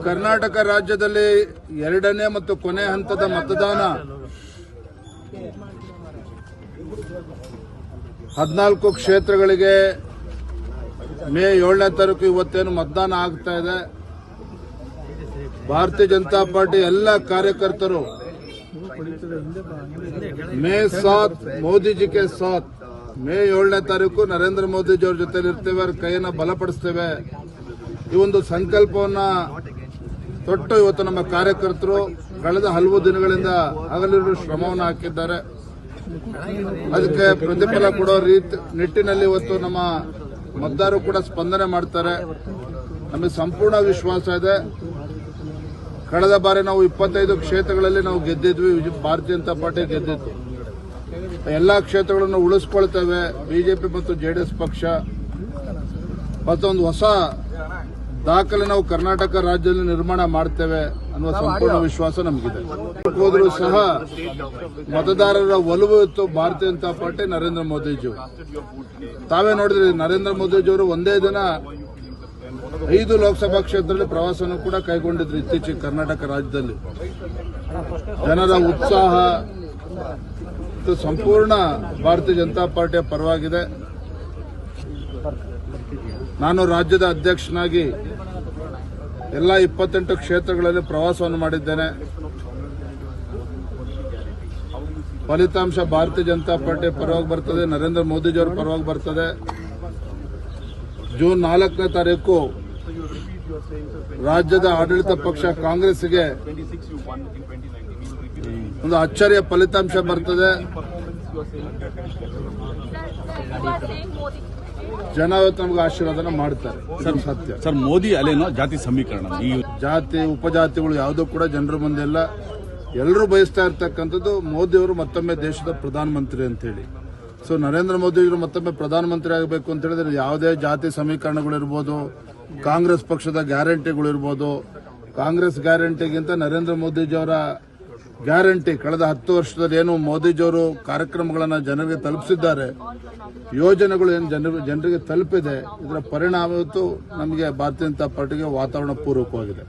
ಕರ್ನಾಟಕ ರಾಜ್ಯದಲ್ಲಿ ಎರಡನೇ ಮತ್ತು ಕೊನೆ ಹಂತದ ಮತದಾನ 14 ಕ್ಷೇತ್ರಗಳಿಗೆ ಮೇ 7ನೇ ತಾರೀಕು ಇವತ್ತೇನು ಮತದಾನ ಆಗ್ತಾ ಇದೆ. ಭಾರತೀಯ ಜನತಾ ಪಾರ್ಟಿ ಎಲ್ಲ ಕಾರ್ಯಕರ್ತರು ಮೇ 7 ಮೋದಿಜಿ ಕೆ ಸಾಥ್, ಮೇ 7ನೇ ತಾರೀಕು ನರೇಂದ್ರ ಮೋದಿಜಿ ಅವ್ರ ಜೊತೆ ಇರ್ತೇವೆ, ಅವ್ರ ಕೈಯನ್ನು ಬಲಪಡಿಸ್ತೇವೆ. ಈ ಒಂದು ಸಂಕಲ್ಪವನ್ನ ತೊಟ್ಟು ಇವತ್ತು ನಮ್ಮ ಕಾರ್ಯಕರ್ತರು ಕಳೆದ ಹಲವು ದಿನಗಳಿಂದ ಹಗಲಿರುಳು ಶ್ರಮವನ್ನು ಹಾಕಿದ್ದಾರೆ. ಅದಕ್ಕೆ ಪ್ರತಿಫಲ ಕೊಡೋ ನಿಟ್ಟಿನಲ್ಲಿ ಇವತ್ತು ನಮ್ಮ ಮತದಾರರು ಕೂಡ ಸ್ಪಂದನೆ ಮಾಡ್ತಾರೆ. ನಮಗೆ ಸಂಪೂರ್ಣ ವಿಶ್ವಾಸ ಇದೆ. ಕಳೆದ ಬಾರಿ ನಾವು 25 ಕ್ಷೇತ್ರಗಳಲ್ಲಿ ನಾವು ಗೆದ್ದಿದ್ವಿ, ಭಾರತೀಯ ಜನತಾ ಪಾರ್ಟಿ ಗೆದ್ದಿತ್ತು. ಎಲ್ಲಾ ಕ್ಷೇತ್ರಗಳನ್ನು ಉಳಿಸ್ಕೊಳ್ತೇವೆ. ಬಿಜೆಪಿ ಮತ್ತು ಜೆಡಿಎಸ್ ಪಕ್ಷ ಮತ್ತೊಂದು ಹೊಸ ದಾಖಲೆ ನಾವು ಕರ್ನಾಟಕ ರಾಜ್ಯದಲ್ಲಿ ನಿರ್ಮಾಣ ಮಾಡ್ತೇವೆ ಅನ್ನುವ ಸಂಪೂರ್ಣ ವಿಶ್ವಾಸ ನಮಗಿದೆ. ಹೋದರೂ ಸಹ ಮತದಾರರ ಒಲವು ಇತ್ತು ಭಾರತೀಯ ಜನತಾ ಪಾರ್ಟಿ, ನರೇಂದ್ರ ಮೋದಿಜಿ. ತಾವೇ ನೋಡಿದ್ರಿ, ನರೇಂದ್ರ ಮೋದಿಜಿಯವರು ಒಂದೇ ದಿನ 5 ಲೋಕಸಭಾ ಕ್ಷೇತ್ರದಲ್ಲಿ ಪ್ರವಾಸವನ್ನು ಕೂಡ ಕೈಗೊಂಡಿದ್ರು. ಇತ್ತೀಚೆಗೆ ಕರ್ನಾಟಕ ರಾಜ್ಯದಲ್ಲಿ ಜನರ ಉತ್ಸಾಹ ಸಂಪೂರ್ಣ ಭಾರತೀಯ ಜನತಾ ಪಾರ್ಟಿಯ ಪರವಾಗಿದೆ. ನಾನು ರಾಜ್ಯದ ಅಧ್ಯಕ್ಷನಾಗಿ ಎಲ್ಲ 28 ಕ್ಷೇತ್ರಗಳಲ್ಲಿ ಪ್ರವಾಸವನ್ನು ಮಾಡಿದ್ದೇನೆ. ಫಲಿತಾಂಶ ಭಾರತೀಯ ಜನತಾ ಪಾರ್ಟಿ ಪರವಾಗಿ ಬರ್ತದೆ, ನರೇಂದ್ರ ಮೋದಿಜಿಯವರ ಪರವಾಗಿ ಬರ್ತದೆ. ಜೂನ್ 4ನೇ ತಾರೀಕು ರಾಜ್ಯದ ಆಡಳಿತ ಪಕ್ಷ ಕಾಂಗ್ರೆಸ್ಗೆ ಒಂದು ಅಚ್ಚರಿಯ ಫಲಿತಾಂಶ ಬರ್ತದೆ. ಜನ ಇವತ್ತು ನಮಗೆ ಆಶೀರ್ವಾದನ ಮಾಡ್ತಾರೆ. ಸತ್ಯ ಸರ್, ಮೋದಿ ಅಲೆನೋ ಜಾತಿ ಸಮೀಕರಣ, ಈ ಜಾತಿ ಉಪಜಾತಿಗಳು ಯಾವುದೂ ಕೂಡ ಜನರ ಮುಂದೆ ಇಲ್ಲ. ಎಲ್ಲರೂ ಬಯಸ್ತಾ ಇರ್ತಕ್ಕಂಥದ್ದು ಮೋದಿಯವರು ಮತ್ತೊಮ್ಮೆ ದೇಶದ ಪ್ರಧಾನಮಂತ್ರಿ ಅಂತ ಹೇಳಿ. ಸೊ ನರೇಂದ್ರ ಮೋದಿಯವರು ಮತ್ತೊಮ್ಮೆ ಪ್ರಧಾನಮಂತ್ರಿ ಆಗಬೇಕು ಅಂತ ಹೇಳಿದ್ರೆ ಯಾವುದೇ ಜಾತಿ ಸಮೀಕರಣಗಳಿರ್ಬೋದು, ಕಾಂಗ್ರೆಸ್ ಪಕ್ಷದ ಗ್ಯಾರಂಟಿಗಳಿರ್ಬೋದು. ಕಾಂಗ್ರೆಸ್ ಗ್ಯಾರಂಟಿಗಿಂತ ನರೇಂದ್ರ ಮೋದಿಜಿಯವರ ಗ್ಯಾರಂಟಿ ಕಳೆದ 10 ವರ್ಷದಲ್ಲಿ ಏನು ಮೋದಿಜಿಯವರು ಕಾರ್ಯಕ್ರಮಗಳನ್ನು ಜನರಿಗೆ ತಲುಪಿಸಿದ್ದಾರೆ, ಯೋಜನೆಗಳು ಏನು ಜನರಿಗೆ ತಲುಪಿದೆ, ಇದರ ಪರಿಣಾಮ ಇವತ್ತು ನಮಗೆ ಭಾರತೀಯ ಜನತಾ ಪಾರ್ಟಿಗೆ ವಾತಾವರಣ ಪೂರ್ವಕವಾಗಿದೆ.